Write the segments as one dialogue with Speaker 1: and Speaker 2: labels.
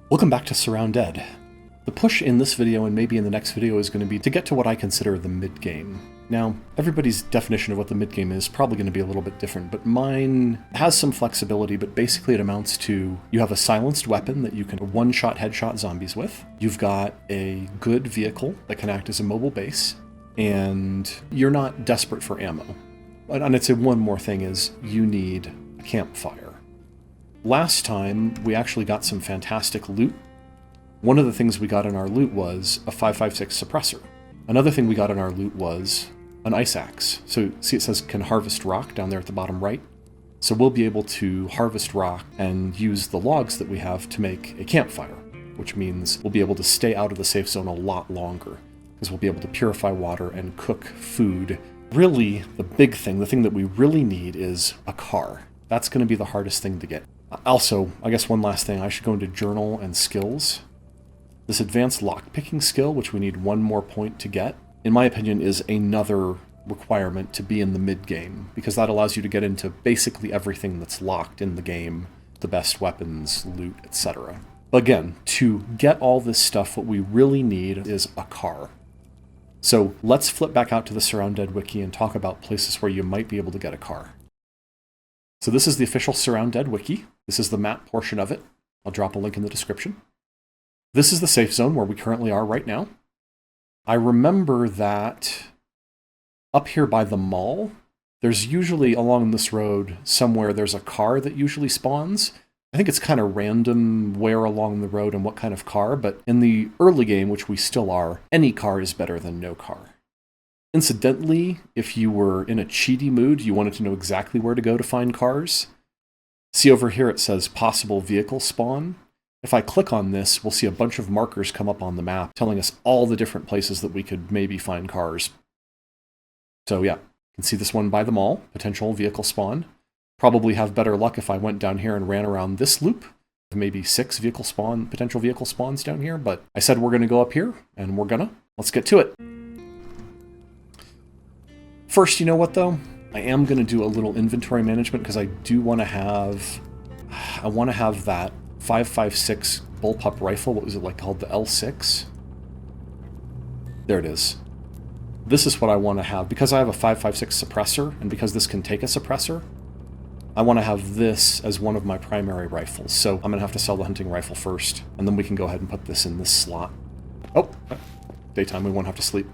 Speaker 1: Welcome back to SurrounDead. The push in this video and maybe in the next video is going to be to get to what I consider the mid-game. Now, everybody's definition of what the mid-game is probably going to be a little bit different, but mine has some flexibility, but basically it amounts to you have a silenced weapon that you can one-shot headshot zombies with, you've got a good vehicle that can act as a mobile base, and you're not desperate for ammo. And I'd say one more thing is you need a campfire. Last time, we actually got some fantastic loot. One of the things we got in our loot was a 5.56 suppressor. Another thing we got in our loot was an ice axe. So see it says can harvest rock down there at the bottom right? So we'll be able to harvest rock and use the logs that we have to make a campfire, which means we'll be able to stay out of the safe zone a lot longer, because we'll be able to purify water and cook food. Really, the big thing, the thing that we really need is a car. That's going to be the hardest thing to get. Also, I guess one last thing, I should go into journal and skills. This advanced lockpicking skill, which we need one more point to get, in my opinion, is another requirement to be in the mid-game, because that allows you to get into basically everything that's locked in the game, the best weapons, loot, etc. But again, to get all this stuff, what we really need is a car. So let's flip back out to the SurrounDead wiki and talk about places where you might be able to get a car. So this is the official SurrounDead wiki. This is the map portion of it. I'll drop a link in the description. This is the safe zone where we currently are right now. I remember that up here by the mall, there's usually along this road somewhere there's a car that usually spawns. I think it's kind of random where along the road and what kind of car, but in the early game, which we still are, any car is better than no car. Incidentally, if you were in a cheaty mood, you wanted to know exactly where to go to find cars, see over here it says possible vehicle spawn. If I click on this, we'll see a bunch of markers come up on the map telling us all the different places that we could maybe find cars. So yeah, you can see this one by the mall, potential vehicle spawn. Probably have better luck if I went down here and ran around this loop. Maybe 6 potential vehicle spawns down here, but I said we're going to go up here, and let's get to it. First, you know what though? I am going to do a little inventory management because I do want to have, that 5.56 bullpup rifle. What was it called? The L6? There it is. This is what I want to have. Because I have a 5.56 suppressor, and because this can take a suppressor, I want to have this as one of my primary rifles. So I'm going to have to sell the hunting rifle first, and then we can go ahead and put this in this slot. Oh, daytime, we won't have to sleep.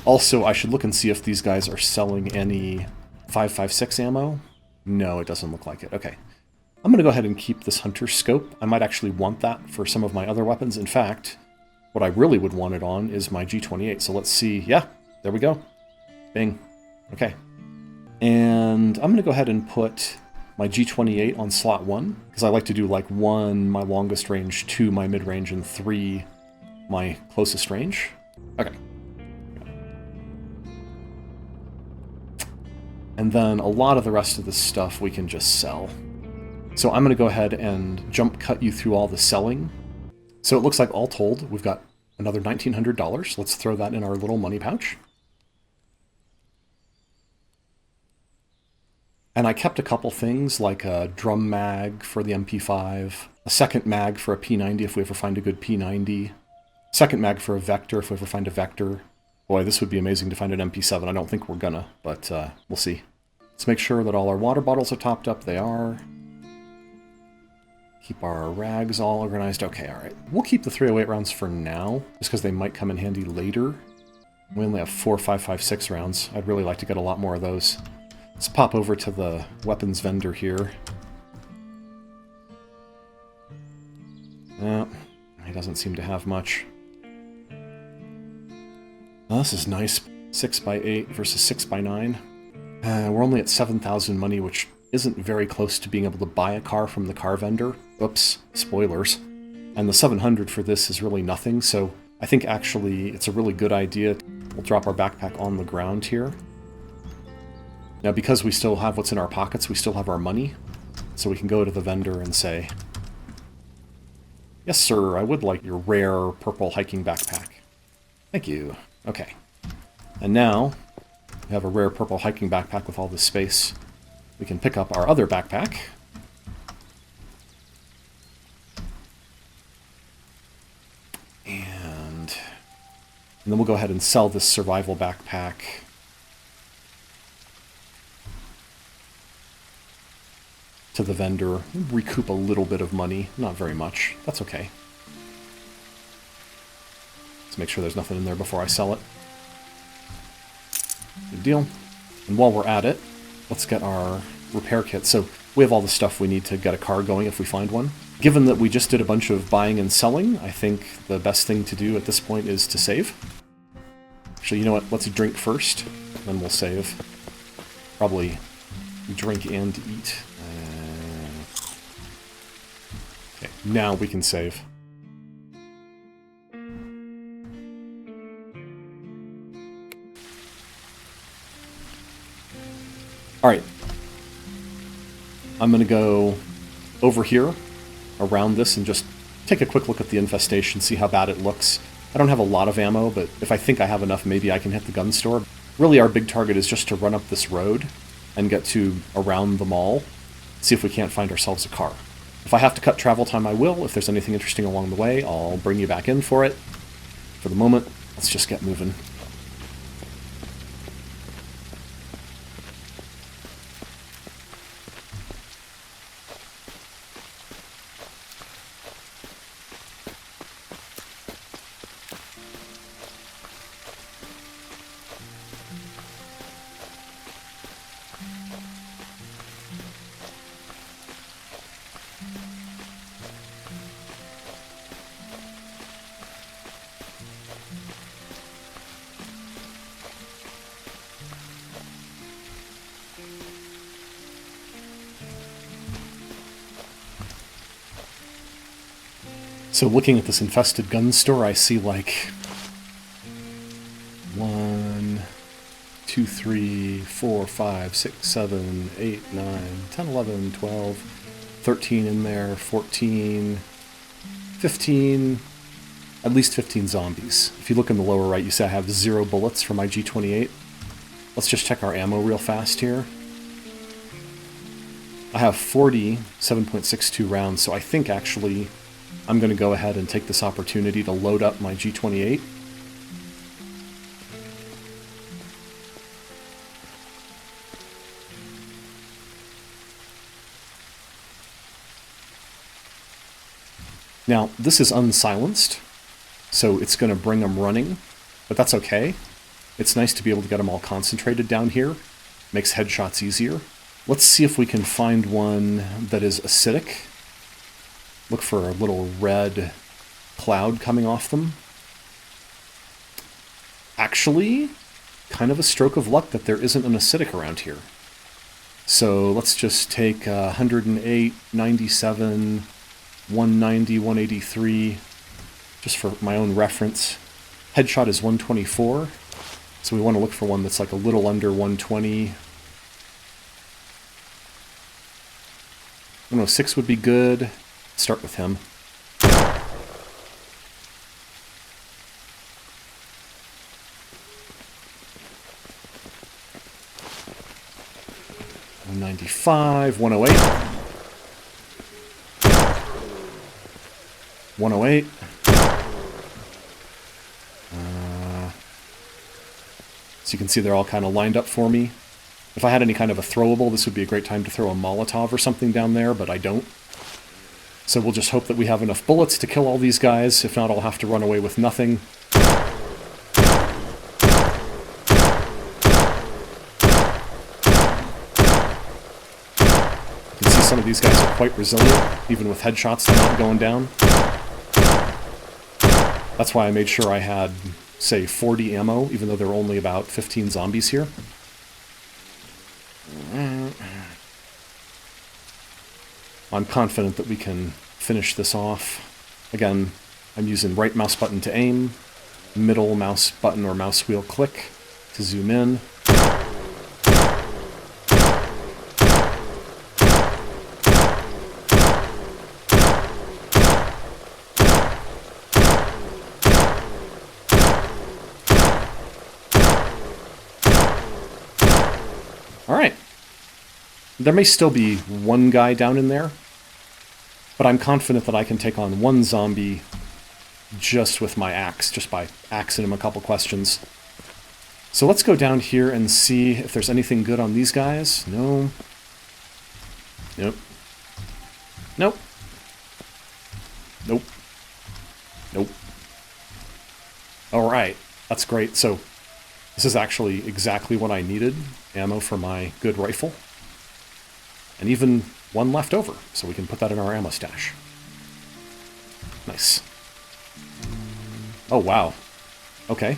Speaker 1: Also, I should look and see if these guys are selling any 5.56 ammo. No, it doesn't look like it. Okay. I'm going to go ahead and keep this hunter scope. I might actually want that for some of my other weapons. In fact, what I really would want it on is my G28. So let's see. Yeah, there we go. Bing. Okay. And I'm going to go ahead and put my G28 on slot 1, because I like to do 1, my longest range, 2, my mid-range, and 3, my closest range. Okay. And then a lot of the rest of this stuff we can just sell. So I'm going to go ahead and jump cut you through all the selling. So it looks like all told, we've got another $1,900. Let's throw that in our little money pouch. And I kept a couple things like a drum mag for the MP5, a second mag for a P90 if we ever find a good P90, second mag for a vector if we ever find a vector. Boy, this would be amazing to find an MP7. I don't think we're gonna, but we'll see. Let's make sure that all our water bottles are topped up. They are. Keep our rags all organized. Okay, all right. We'll keep the 308 rounds for now, just because they might come in handy later. We only have 4 5.56 rounds. I'd really like to get a lot more of those. Let's pop over to the weapons vendor here. No, he doesn't seem to have much. Oh, this is nice. 6x8 versus 6x9. We're only at 7,000 money, which isn't very close to being able to buy a car from the car vendor. Oops, spoilers. And the 700 for this is really nothing, so I think actually it's a really good idea. We'll drop our backpack on the ground here. Now, because we still have what's in our pockets, we still have our money, so we can go to the vendor and say, "Yes, sir, I would like your rare purple hiking backpack." Thank you. Okay. And now, we have a rare purple hiking backpack with all this space. We can pick up our other backpack. And then we'll go ahead and sell this survival backpack. To the vendor, recoup a little bit of money, not very much. That's okay. Let's make sure there's nothing in there before I sell it. Good deal. And while we're at it, let's get our repair kit. So we have all the stuff we need to get a car going if we find one. Given that we just did a bunch of buying and selling, I think the best thing to do at this point is to save. Actually, you know what? Let's drink first, then we'll save. Probably drink and eat. Okay, now we can save. Alright. I'm going to go over here, around this, and just take a quick look at the infestation, see how bad it looks. I don't have a lot of ammo, but if I think I have enough, maybe I can hit the gun store. Really, our big target is just to run up this road and get to around the mall, see if we can't find ourselves a car. If I have to cut travel time, I will. If there's anything interesting along the way, I'll bring you back in for it. For the moment, let's just get moving. So looking at this infested gun store, I see like 1, 2, 3, 4, 5, 6, 7, 8, 9, 10, 11, 12, 13 in there, 14, 15, at least 15 zombies. If you look in the lower right, you see I have 0 bullets for my G28. Let's just check our ammo real fast here. I have 40 7.62 rounds, so I think actually I'm going to go ahead and take this opportunity to load up my G28. Now, this is unsilenced, so it's going to bring them running, but that's okay. It's nice to be able to get them all concentrated down here. Makes headshots easier. Let's see if we can find one that is acidic. Look for a little red cloud coming off them. Actually, kind of a stroke of luck that there isn't an acidic around here. So let's just take 108, 97, 190, 183, just for my own reference. Headshot is 124, so we want to look for one that's like a little under 120. 106 would be good. Start with him. $195, 108. 108. So you can see they're all kind of lined up for me. If I had any kind of a throwable, this would be a great time to throw a Molotov or something down there, but I don't. So we'll just hope that we have enough bullets to kill all these guys. If not, I'll have to run away with nothing. You can see some of these guys are quite resilient, even with headshots, they're not going down. That's why I made sure I had, say, 40 ammo, even though there are only about 15 zombies here. I'm confident that we can finish this off. Again, I'm using right mouse button to aim, middle mouse button or mouse wheel click to zoom in. Alright. There may still be one guy down in there, but I'm confident that I can take on one zombie just with my axe, just by axing him a couple questions. So let's go down here and see if there's anything good on these guys. No. Nope. Nope. Nope. Nope. Alright, that's great. So this is actually exactly what I needed. Ammo for my good rifle. And even one left over, so we can put that in our ammo stash. Nice. Oh, wow. Okay.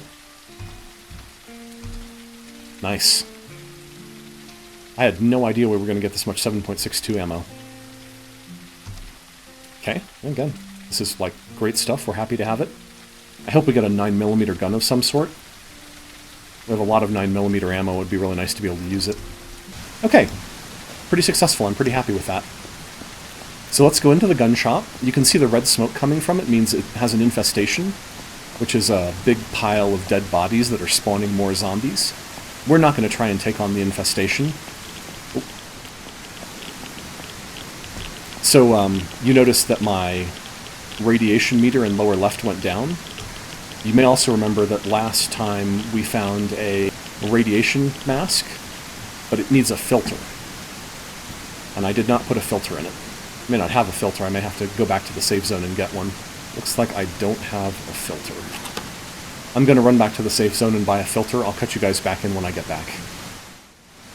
Speaker 1: Nice. I had no idea we were going to get this much 7.62 ammo. Okay, again, this is like great stuff. We're happy to have it. I hope we get a 9mm gun of some sort. We have a lot of 9mm ammo. It would be really nice to be able to use it. Okay, pretty successful. I'm pretty happy with that. So let's go into the gun shop. You can see the red smoke coming from it means it has an infestation, which is a big pile of dead bodies that are spawning more zombies. We're not going to try and take on the infestation. So you notice that my radiation meter in lower left went down. You may also remember that last time we found a radiation mask, but it needs a filter. And I did not put a filter in it. I may not have a filter. I may have to go back to the save zone and get one. Looks like I don't have a filter. I'm going to run back to the safe zone and buy a filter. I'll cut you guys back in when I get back.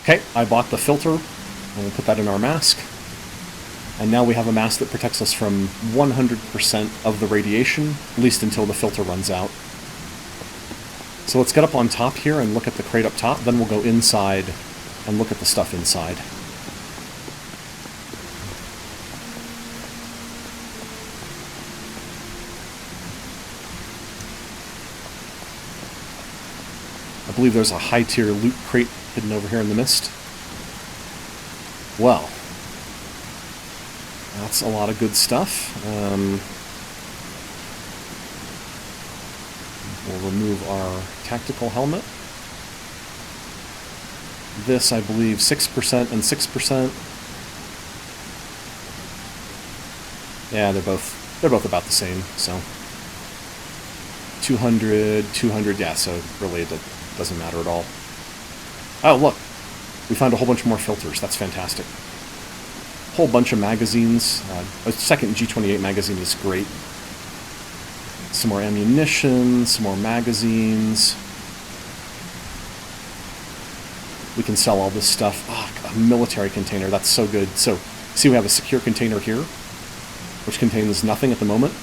Speaker 1: Okay, I bought the filter, and we'll put that in our mask. And now we have a mask that protects us from 100% of the radiation, at least until the filter runs out. So let's get up on top here and look at the crate up top, then we'll go inside and look at the stuff inside. I believe there's a high-tier loot crate hidden over here in the mist. Well, that's a lot of good stuff. We'll remove our tactical helmet. This, I believe, 6% and 6%. Yeah, they're both about the same, so 200, 200, yeah, so really it doesn't matter at all. Oh, look, we found a whole bunch more filters. That's fantastic. Whole bunch of magazines. A second G28 magazine is great. Some more ammunition, some more magazines. We can sell all this stuff. Oh, a military container, that's so good. So, see we have a secure container here, which contains nothing at the moment.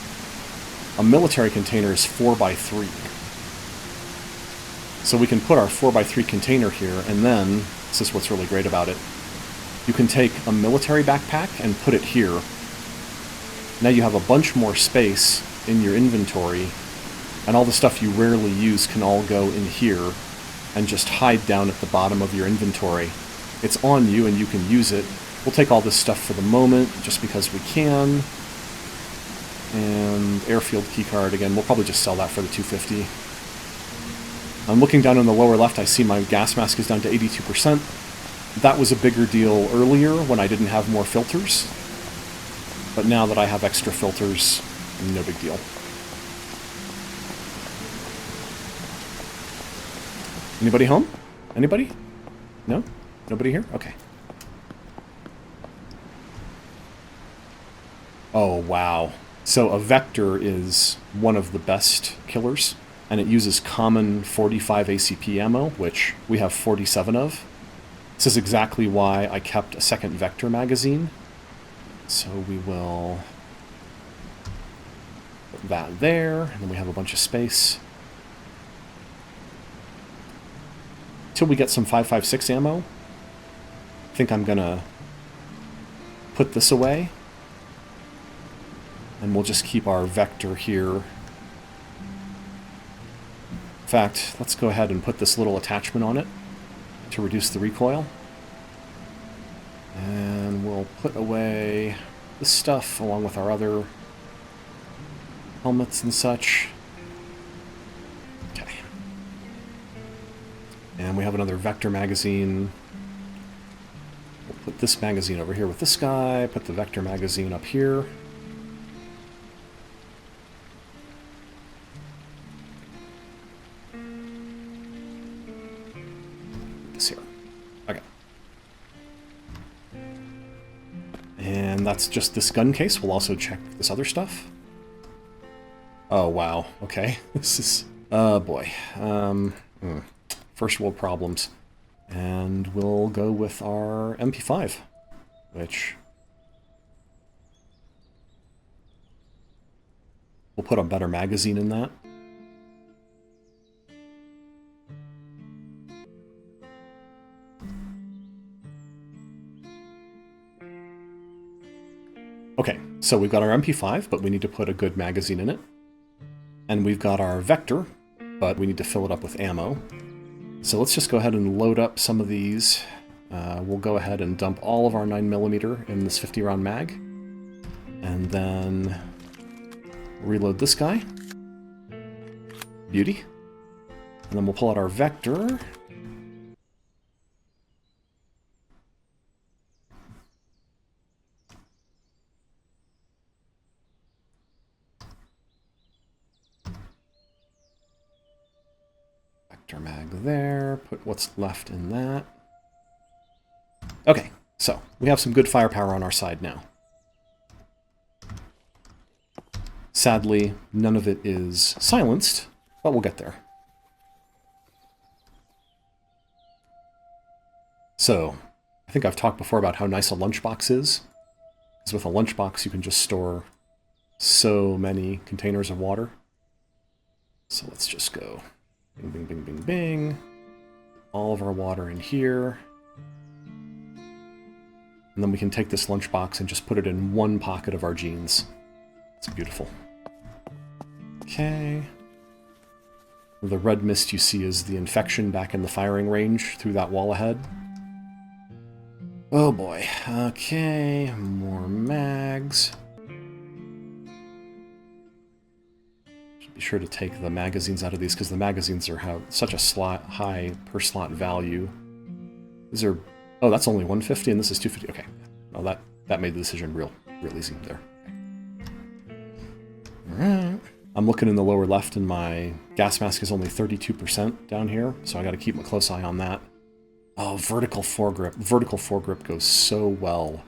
Speaker 1: A military container is 4x3. So we can put our 4x3 container here, and then, this is what's really great about it, you can take a military backpack and put it here. Now you have a bunch more space in your inventory, and all the stuff you rarely use can all go in here and just hide down at the bottom of your inventory. It's on you and you can use it. We'll take all this stuff for the moment, just because we can. And airfield keycard, again, we'll probably just sell that for the 250. I'm looking down in the lower left, I see my gas mask is down to 82%. That was a bigger deal earlier when I didn't have more filters. But now that I have extra filters, no big deal. Anybody home? Anybody? No? Nobody here? Okay. Oh, wow. So a vector is one of the best killers, and it uses common 45 ACP ammo, which we have 47 of. This is exactly why I kept a second vector magazine. So we will put that there, and then we have a bunch of space. Till we get some 5.56 ammo, I think I'm gonna put this away. And we'll just keep our vector here. In fact, let's go ahead and put this little attachment on it to reduce the recoil. And we'll put away this stuff along with our other helmets and such. Okay. And we have another vector magazine. We'll put this magazine over here with this guy, put the vector magazine up here. And that's just this gun case. We'll also check this other stuff. Oh, wow. Okay. This is... oh, boy. First world problems. And we'll go with our MP5, which... we'll put a better magazine in that. Okay, so we've got our MP5, but we need to put a good magazine in it. And we've got our Vector, but we need to fill it up with ammo. So let's just go ahead and load up some of these. We'll go ahead and dump all of our 9mm in this 50-round mag. And then reload this guy. Beauty. And then we'll pull out our Vector. Mag there, put what's left in that. Okay, so we have some good firepower on our side now. Sadly, none of it is silenced, but we'll get there. So, I think I've talked before about how nice a lunchbox is. Because with a lunchbox you can just store so many containers of water. So let's just go bing, bing, bing, bing, bing. All of our water in here. And then we can take this lunchbox and just put it in one pocket of our jeans. It's beautiful. Okay. The red mist you see is the infection back in the firing range through that wall ahead. Oh boy. Okay, more mags. Be sure to take the magazines out of these, because the magazines have such a high per slot value. These are... oh, that's only 150 and this is 250. Okay. Well, that made the decision real easy there. Alright. I'm looking in the lower left and my gas mask is only 32% down here, so I gotta keep a close eye on that. Oh, vertical foregrip. Vertical foregrip goes so well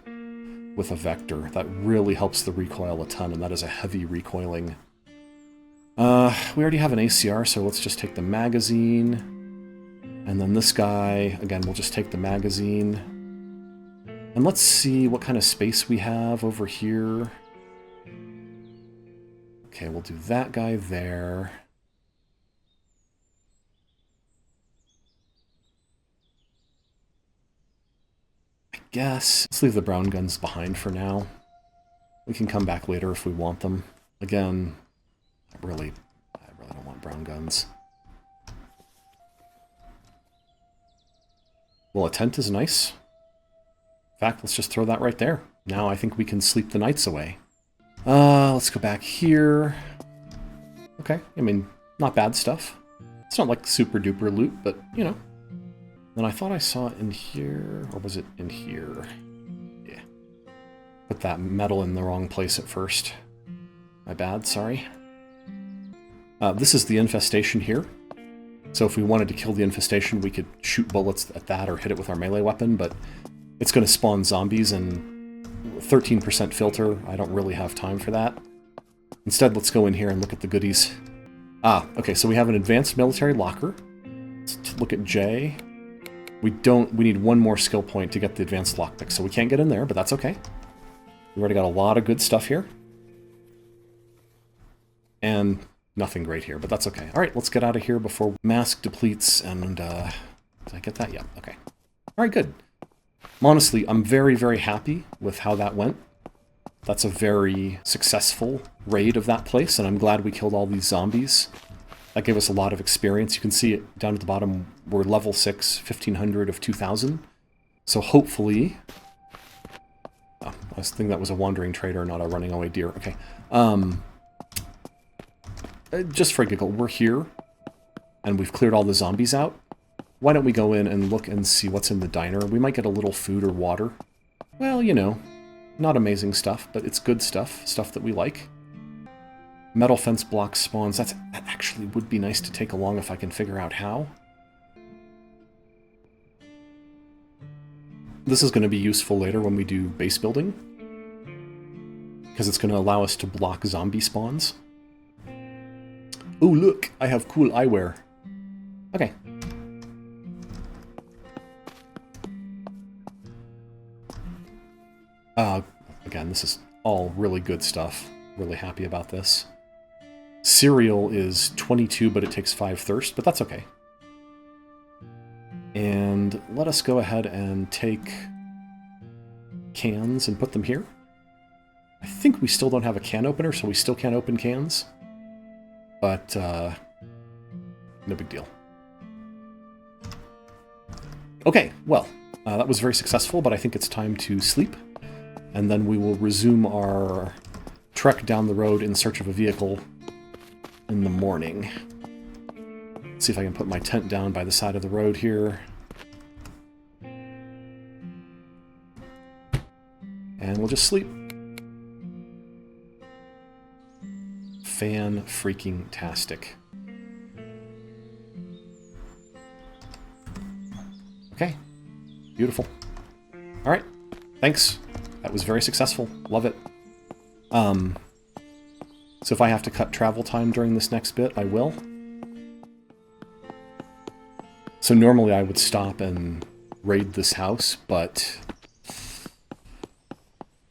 Speaker 1: with a Vector. That really helps the recoil a ton, and that is a heavy recoiling... we already have an ACR, so let's just take the magazine. And then this guy, again, we'll just take the magazine. And let's see what kind of space we have over here. Okay, we'll do that guy there. I guess let's leave the brown guns behind for now. We can come back later if we want them. Again, I really don't want brown guns. Well, a tent is nice. In fact, let's just throw that right there. Now I think we can sleep the nights away. Let's go back here. Okay, I mean, not bad stuff. It's not like super duper loot, but, you know. Then I thought I saw it in here, or was it in here? Yeah. Put that metal in the wrong place at first. My bad, sorry. This is the infestation here. So if we wanted to kill the infestation, we could shoot bullets at that or hit it with our melee weapon, but it's going to spawn zombies, and 13% filter, I don't really have time for that. Instead, let's go in here and look at the goodies. Ah, okay, so we have an advanced military locker. Let's look at J. We need one more skill point to get the advanced lockpick, so we can't get in there, but that's okay. We've already got a lot of good stuff here. And nothing great here, but that's okay. Alright, let's get out of here before mask depletes and, did I get that? Yeah, okay. Alright, good. Honestly, I'm very, very happy with how that went. That's a very successful raid of that place, and I'm glad we killed all these zombies. That gave us a lot of experience. You can see it down at the bottom. We're level 6, 1500 of 2000. So hopefully... oh, I was thinking that was a wandering trader, not a running away deer. Okay. Just for a giggle, we're here, and we've cleared all the zombies out. Why don't we go in and look and see what's in the diner? We might get a little food or water. Well, you know, not amazing stuff, but it's good stuff. Stuff that we like. Metal fence block spawns. That actually would be nice to take along if I can figure out how. This is going to be useful later when we do base building. because it's going to allow us to block zombie spawns. Oh, look, I have cool eyewear. Okay. Again, this is all really good stuff. Really happy about this. Cereal is 22, but it takes 5 thirst, but that's okay. And let us go ahead and take cans and put them here. I think we still don't have a can opener, so we still can't open cans. But, no big deal. Okay, well, that was very successful, but I think it's time to sleep. And then we will resume our trek down the road in search of a vehicle in the morning. Let's see if I can put my tent down by the side of the road here. And we'll just sleep. Fan-freaking-tastic. Okay. Beautiful. Alright. Thanks. That was very successful. Love it. So if I have to cut travel time during this next bit, I will. So normally I would stop and raid this house, but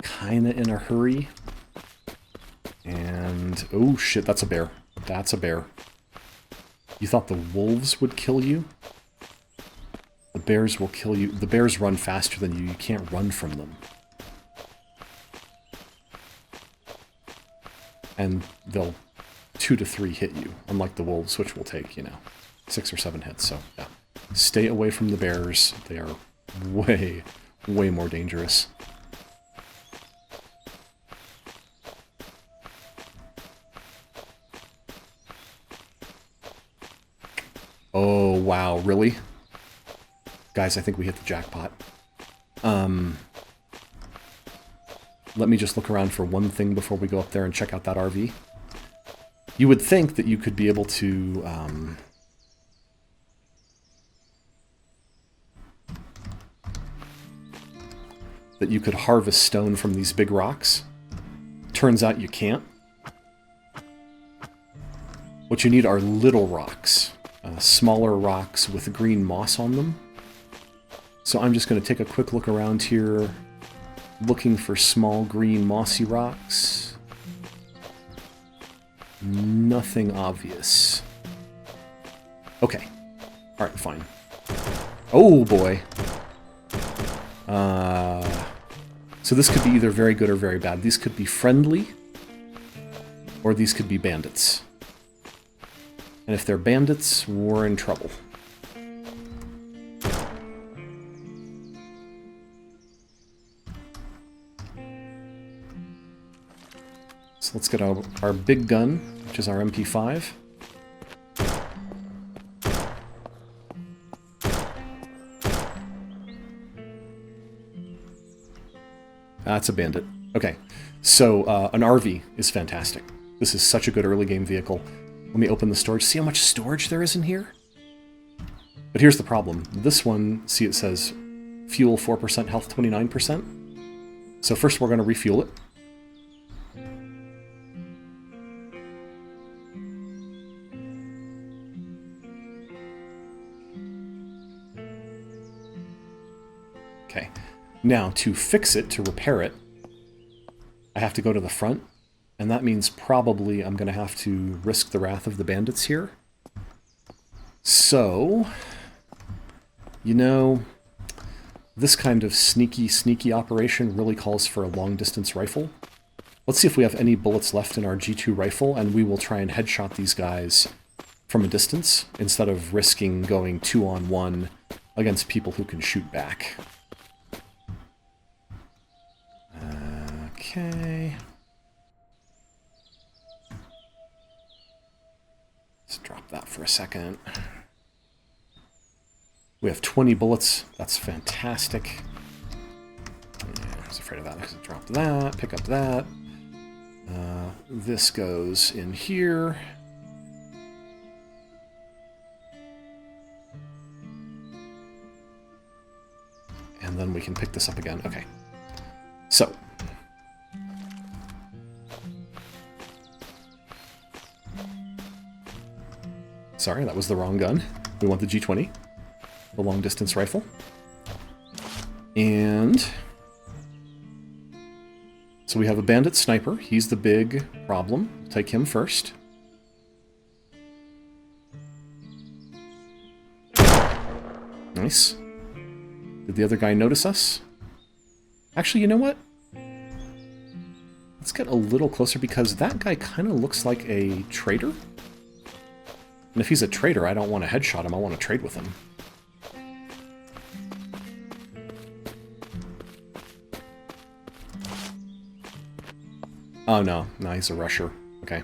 Speaker 1: kinda in a hurry. And, oh shit, that's a bear. That's a bear. You thought the wolves would kill you? The bears will kill you. The bears run faster than you. You can't run from them. And they'll 2 to 3 hit you, unlike the wolves, which will take, 6 or 7 hits. So, yeah. Stay away from the bears. They are way, way more dangerous. Oh, wow, really? Guys, I think we hit the jackpot. Let me just look around for one thing before we go up there and check out that RV. You would think that you could be able to, that you could harvest stone from these big rocks. Turns out you can't. What you need are little rocks. Smaller rocks with green moss on them. So I'm just going to take a quick look around here, looking for small green mossy rocks. Nothing obvious. Okay. Alright, fine. Oh boy. So this could be either very good or very bad. These could be friendly, or these could be bandits. And if they're bandits, we're in trouble. So let's get our big gun, which is our MP5. That's a bandit. Okay, so an RV is fantastic. This is such a good early game vehicle. Let me open the storage. See how much storage there is in here? But here's the problem. This one, see it says fuel 4%, health 29%. So first we're going to refuel it. Okay. Now, to fix it, to repair it, I have to go to the front. And that means probably I'm going to have to risk the wrath of the bandits here. So, this kind of sneaky operation really calls for a long-distance rifle. Let's see if we have any bullets left in our G2 rifle, and we will try and headshot these guys from a distance, instead of risking going 2-on-1 against people who can shoot back. Okay... Let's drop that for a second. We have 20 bullets. That's fantastic. Yeah, I was afraid of that. I could drop that, pick up that. This goes in here. And then we can pick this up again. Okay. So, Sorry, that was the wrong gun. We want the G20, the long-distance rifle. And so we have a bandit sniper. He's the big problem. We'll take him first. Nice. Did the other guy notice us? Actually, you know what? Let's get a little closer because that guy kind of looks like a traitor. And if he's a traitor, I don't want to headshot him. I want to trade with him. Oh, no. No, he's a rusher. Okay.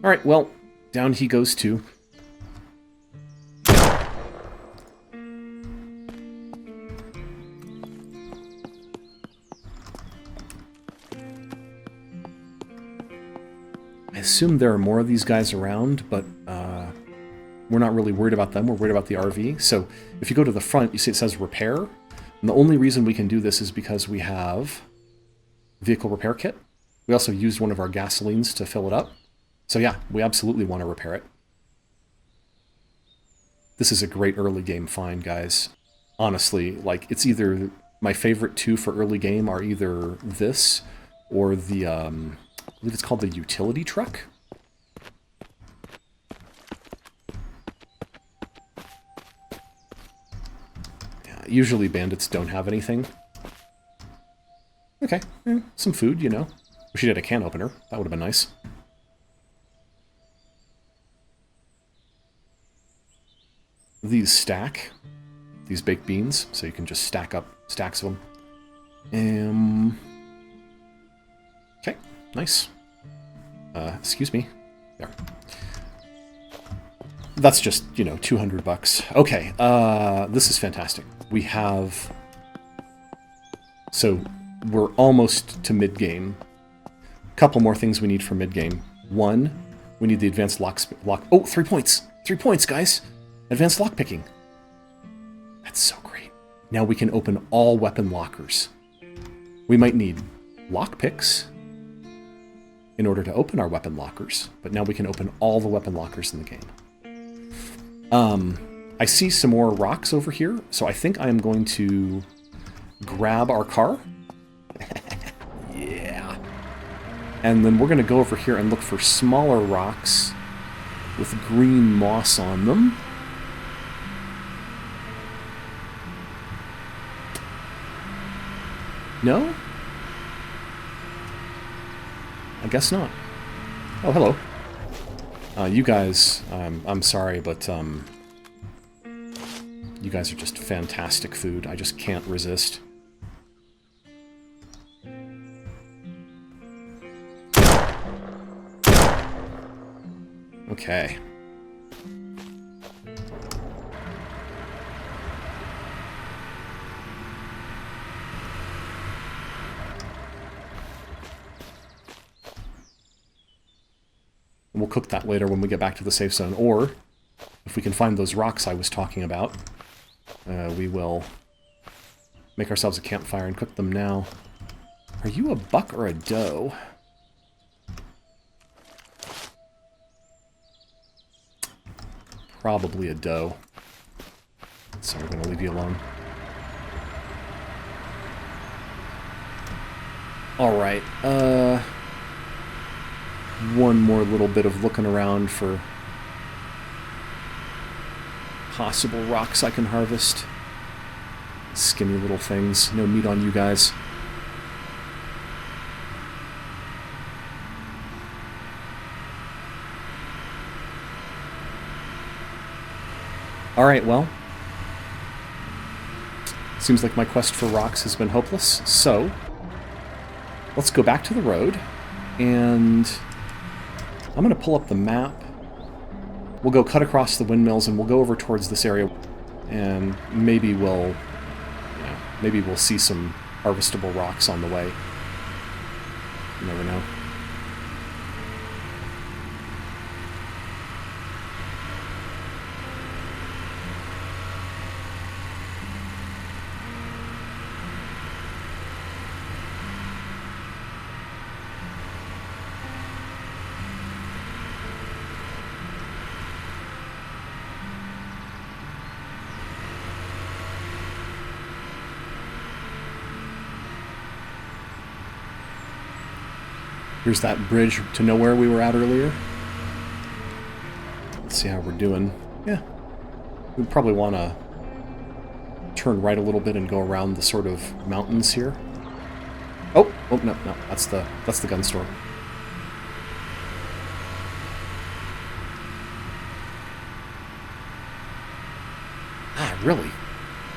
Speaker 1: Alright, well, down he goes too. I assume there are more of these guys around, but we're not really worried about them. We're worried about the RV. So if you go to the front, you see it says repair. And the only reason we can do this is because we have vehicle repair kit. We also used one of our gasolines to fill it up. So yeah, we absolutely want to repair it. This is a great early game find, guys. Honestly, like, it's either... My favorite two for early game are either this or the, I believe it's called the utility truck. Yeah, usually bandits don't have anything. Okay, some food, you know. Wish he had a can opener. That would have been nice. These stack. These baked beans, so you can just stack up stacks of them. Okay, nice. Excuse me. There. That's just, you know, 200 bucks. Okay, this is fantastic. We have... So, we're almost to mid-game. Couple more things we need for mid-game. One, we need the advanced lock... Oh, 3 points! 3 points, guys! Advanced lockpicking. That's so great. Now we can open all weapon lockers. We might need lockpicks in order to open our weapon lockers, but now we can open all the weapon lockers in the game. I see some more rocks over here, so I think I am going to grab our car. Yeah. And then we're going to go over here and look for smaller rocks with green moss on them. No? I guess not. Oh, hello. You guys, I'm sorry, but you guys are just fantastic food. I just can't resist. Okay. We'll cook that later when we get back to the safe zone, or if we can find those rocks I was talking about, we will make ourselves a campfire and cook them now. Are you a buck or a doe? Probably a doe. So we're going to leave you alone. Alright, one more little bit of looking around for possible rocks I can harvest. Skinny little things. No meat on you guys. Alright, well. Seems like my quest for rocks has been hopeless, so let's go back to the road, and I'm going to pull up the map. We'll go cut across the windmills, and we'll go over towards this area, and maybe we'll see some harvestable rocks on the way. You never know. Here's that bridge to nowhere we were at earlier. Let's see how we're doing. Yeah. We'd probably want to turn right a little bit and go around the sort of mountains here. Oh, no, that's the gun store. Really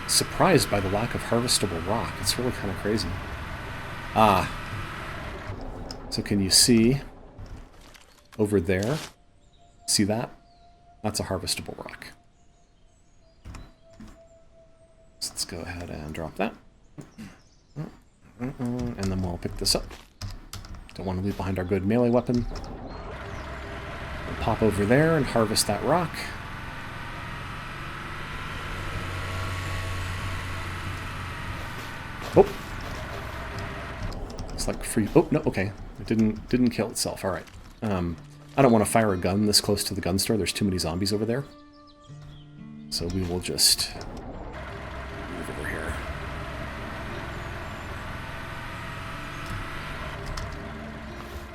Speaker 1: surprised by the lack of harvestable rock. It's really kind of crazy. So can you see over there? See that? That's a harvestable rock. So let's go ahead and drop that. And then we'll pick this up. Don't want to leave behind our good melee weapon. We'll pop over there and harvest that rock. Oh! It's like free... Oh, no, okay. It didn't kill itself. Alright. I don't want to fire a gun this close to the gun store. There's too many zombies over there. So we will just move over here.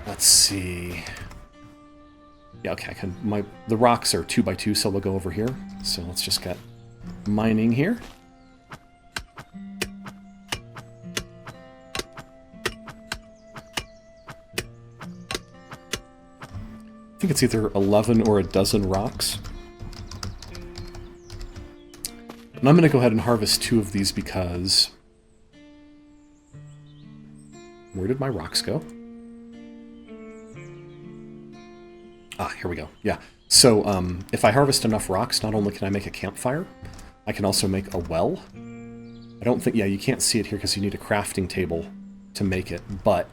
Speaker 1: Let's see. Yeah, okay, the rocks are 2x2, so they'll go over here. So let's just get mining here. I think it's either 11 or a dozen rocks. And I'm going to go ahead and harvest 2 of these because... Where did my rocks go? Here we go. Yeah. So, if I harvest enough rocks, not only can I make a campfire, I can also make a well. I don't think... Yeah, you can't see it here because you need a crafting table to make it, but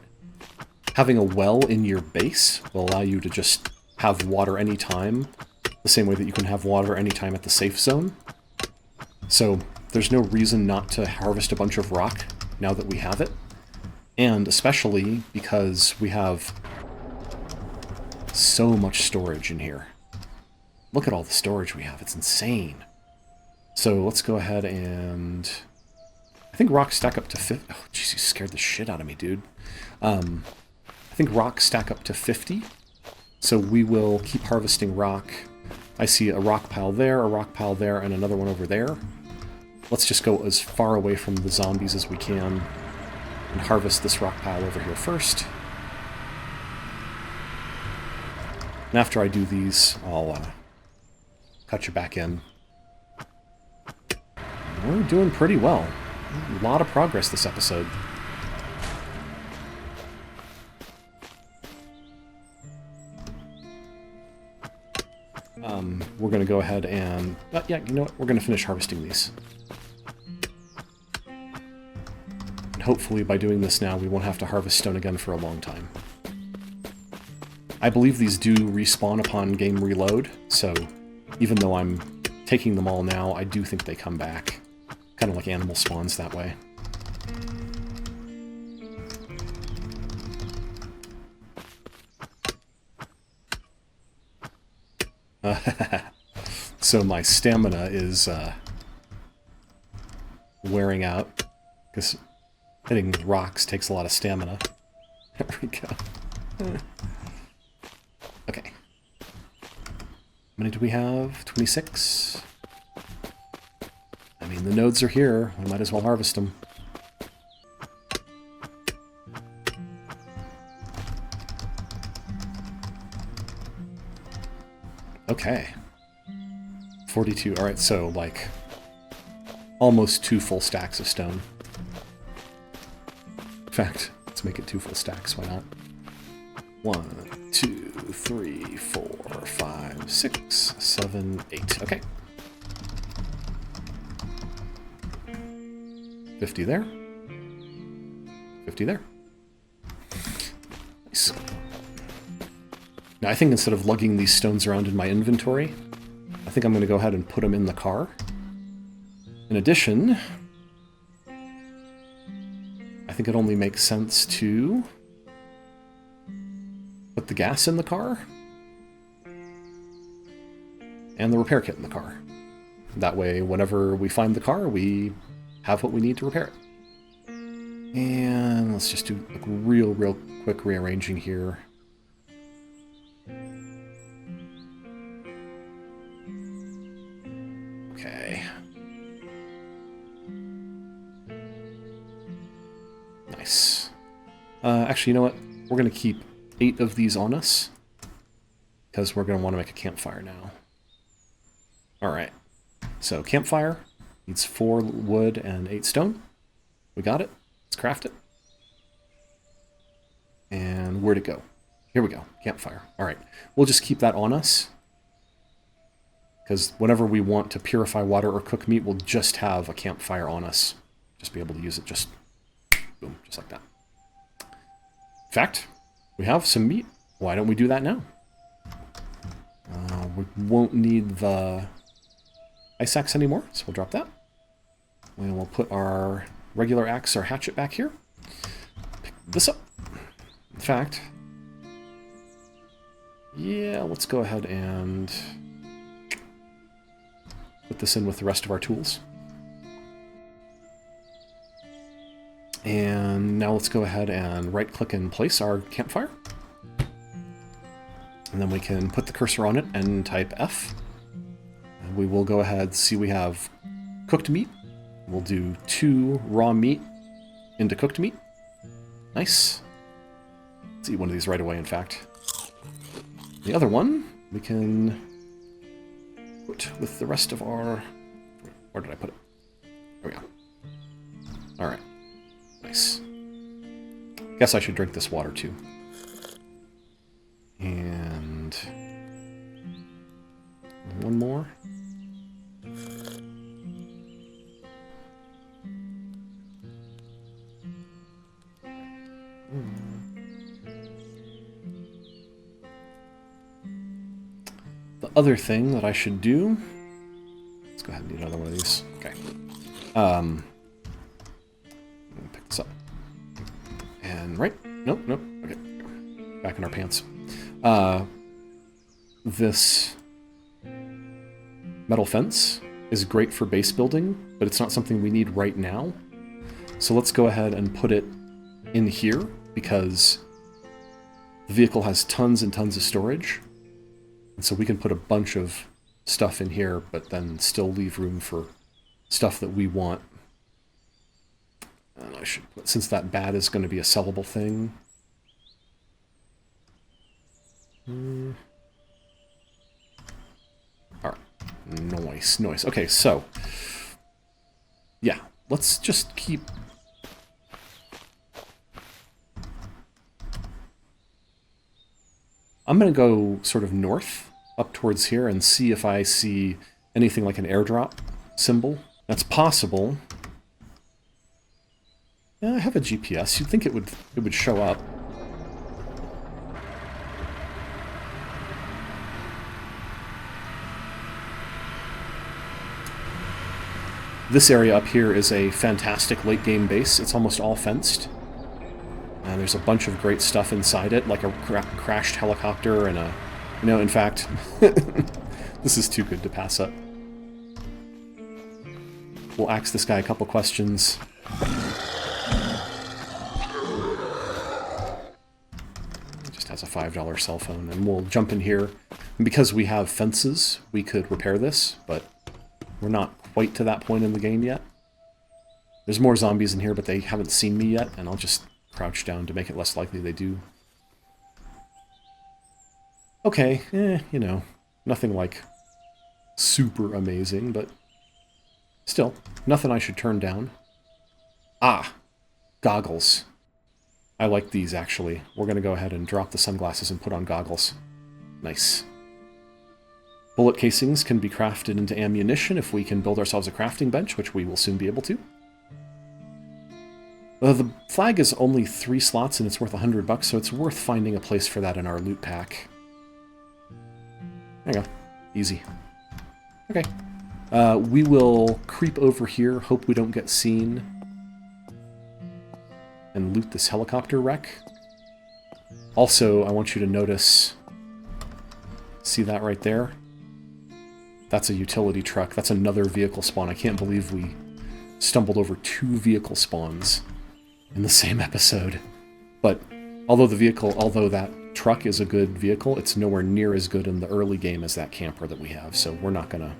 Speaker 1: having a well in your base will allow you to just have water anytime, the same way that you can have water anytime at the safe zone. So there's no reason not to harvest a bunch of rock now that we have it. And especially because we have so much storage in here. Look at all the storage we have. It's insane. So let's go ahead and... I think rocks stack up to 50... Oh, jeez, you scared the shit out of me, dude. I think rocks stack up to 50. So we will keep harvesting rock. I see a rock pile there, and another one over there. Let's just go as far away from the zombies as we can and harvest this rock pile over here first. And after I do these, I'll cut you back in. We're doing pretty well. A lot of progress this episode. We're going to go ahead and... yeah, you know what? We're going to finish harvesting these. And hopefully by doing this now, we won't have to harvest stone again for a long time. I believe these do respawn upon game reload, so even though I'm taking them all now, I do think they come back. Kind of like animal spawns that way. So my stamina is wearing out, because hitting rocks takes a lot of stamina. There we go. Okay. How many do we have? 26? I mean, the nodes are here. We might as well harvest them. Okay. 42. Alright, so, like, almost 2 full stacks of stone. In fact, let's make it 2 full stacks. Why not? 1, 2, 3, 4, 5, 6, 7, 8. Okay. 50 there. 50 there. Nice. Now, I think instead of lugging these stones around in my inventory, I think I'm going to go ahead and put them in the car. In addition, I think it only makes sense to put the gas in the car and the repair kit in the car. That way, whenever we find the car, we have what we need to repair it. And let's just do a real quick rearranging here. Okay. Nice. Actually, you know what? We're going to keep 8 of these on us, because we're going to want to make a campfire now. Alright. So, campfire needs 4 wood and 8 stone. We got it. Let's craft it. And where'd it go? Here we go. Campfire. Alright. We'll just keep that on us, because whenever we want to purify water or cook meat, we'll just have a campfire on us. Just be able to use it just... boom, just like that. In fact, we have some meat. Why don't we do that now? We won't need the ice axe anymore, so we'll drop that. And we'll put our regular axe or hatchet back here. Pick this up. In fact, yeah, let's go ahead and put this in with the rest of our tools. And now let's go ahead and right-click and place our campfire. And then we can put the cursor on it and type F. And we will go ahead, see we have cooked meat. We'll do 2 raw meat into cooked meat. Nice. Let's eat one of these right away, in fact. The other one we can put with the rest of our... where did I put it? There we go. Alright. Nice. Guess I should drink this water too. And one more. The other thing that I should do... let's go ahead and do another one of these. Okay. Pick this up. And right. Nope, nope. Okay. Back in our pants. This metal fence is great for base building, but it's not something we need right now. So let's go ahead and put it in here, because the vehicle has tons and tons of storage. And so we can put a bunch of stuff in here, but then still leave room for stuff that we want. And I should put, since that bat is going to be a sellable thing. Alright. Nice, nice. Okay, so. Yeah, let's just keep... I'm going to go sort of north, up towards here, and see if I see anything like an airdrop symbol. That's possible. Yeah, I have a GPS. You'd think it would show up. This area up here is a fantastic late-game base. It's almost all fenced. And there's a bunch of great stuff inside it, like a crashed helicopter and a... You know, in fact, this is too good to pass up. We'll ask this guy a couple questions. He just has a $5 cell phone, and we'll jump in here. And because we have fences, we could repair this, but we're not quite to that point in the game yet. There's more zombies in here, but they haven't seen me yet, and I'll just crouch down to make it less likely they do. Okay, you know, nothing like super amazing, but still, nothing I should turn down. Ah, goggles. I like these, actually. We're going to go ahead and drop the sunglasses and put on goggles. Nice. Bullet casings can be crafted into ammunition if we can build ourselves a crafting bench, which we will soon be able to. The flag is only 3 slots and it's worth $100, so it's worth finding a place for that in our loot pack. There you go. Easy. Okay. We will creep over here, hope we don't get seen, and loot this helicopter wreck. Also, I want you to notice... See that right there? That's a utility truck. That's another vehicle spawn. I can't believe we stumbled over 2 vehicle spawns. in the same episode. But although that truck is a good vehicle, it's nowhere near as good in the early game as that camper that we have, so we're not gonna...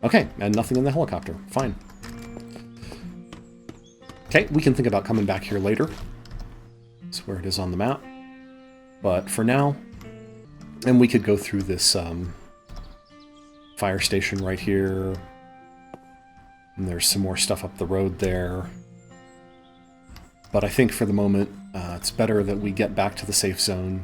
Speaker 1: Okay, and nothing in the helicopter. Fine. Okay, we can think about coming back here later. That's where it is on the map. But for now... And we could go through this fire station right here. And there's some more stuff up the road there. But I think for the moment, it's better that we get back to the safe zone.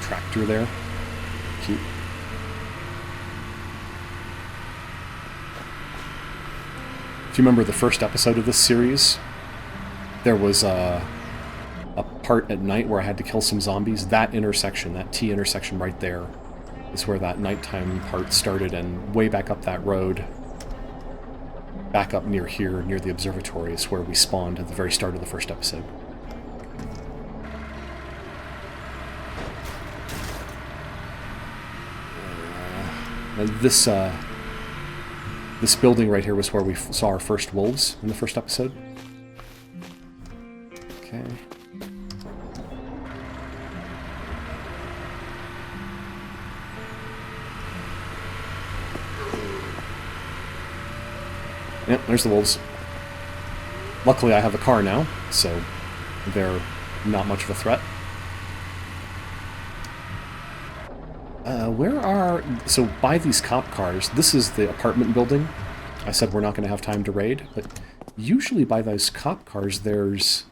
Speaker 1: Tractor there. Cute. If you remember the first episode of this series, there was a part at night where I had to kill some zombies. That intersection, that T intersection right there, is where that nighttime part started, and way back up that road, back up near here, near the observatory, is where we spawned at the very start of the first episode. And this building right here was where we saw our first wolves in the first episode. Okay. Yep, there's the wolves. Luckily I have a car now, so they're not much of a threat. So by these cop cars, this is the apartment building. I said we're not going to have time to raid, but usually by those cop cars there's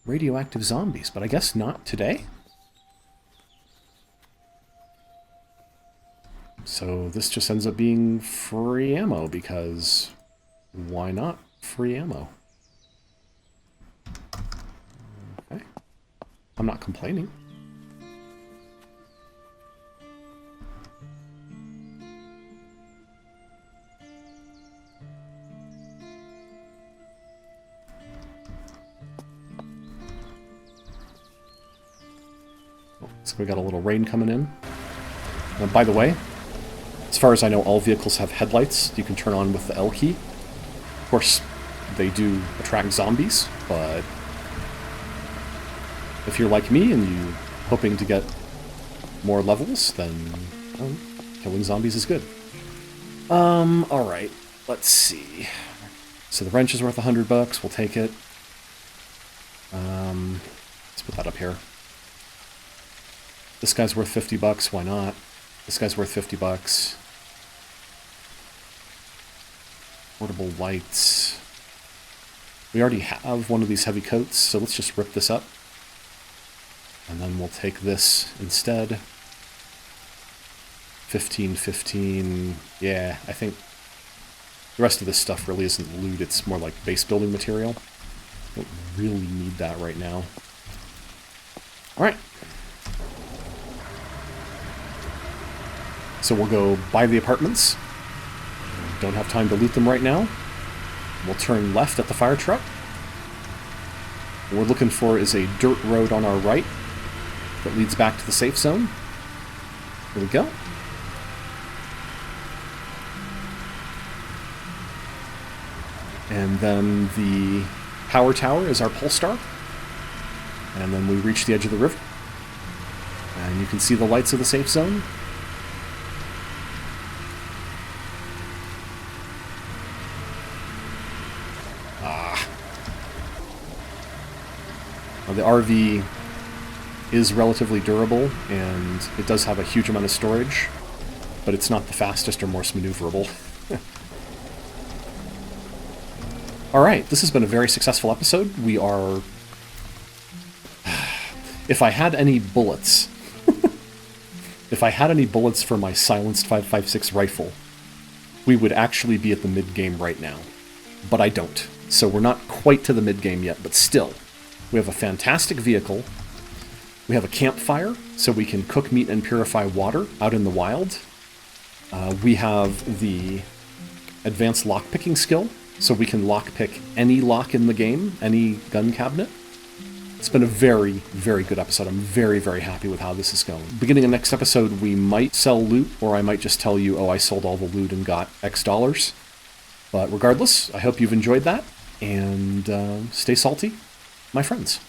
Speaker 1: radioactive zombies, but I guess not today. So this just ends up being free ammo, because why not free ammo? Okay. I'm not complaining. So we got a little rain coming in. And by the way, as far as I know, all vehicles have headlights you can turn on with the L key. Of course, they do attract zombies, but if you're like me and you're hoping to get more levels, then killing zombies is good. Alright, let's see. So the wrench is worth $100, we'll take it. Let's put that up here. This guy's worth $50, why not? This guy's worth $50. Portable lights. We already have one of these heavy coats, so let's just rip this up. And then we'll take this instead. 15. Yeah, I think the rest of this stuff really isn't loot, it's more like base building material. Don't really need that right now. Alright. So we'll go buy the apartments. Don't have time to loot them right now. We'll turn left at the fire truck. What we're looking for is a dirt road on our right that leads back to the safe zone. Here we go. And then the power tower is our pole star. And then we reach the edge of the river. And you can see the lights of the safe zone. The RV is relatively durable, and it does have a huge amount of storage, but it's not the fastest or most maneuverable. Alright, this has been a very successful episode. We are... If I had any bullets... If I had any bullets for my silenced 5.56 rifle, we would actually be at the mid-game right now. But I don't. So we're not quite to the mid-game yet, but still. We have a fantastic vehicle. We have a campfire, so we can cook meat and purify water out in the wild. We have the advanced lockpicking skill, so we can lockpick any lock in the game, any gun cabinet. It's been a very, very good episode. I'm very, very happy with how this is going. Beginning of next episode, we might sell loot, or I might just tell you, oh, I sold all the loot and got X dollars. But regardless, I hope you've enjoyed that, and stay salty, my friends.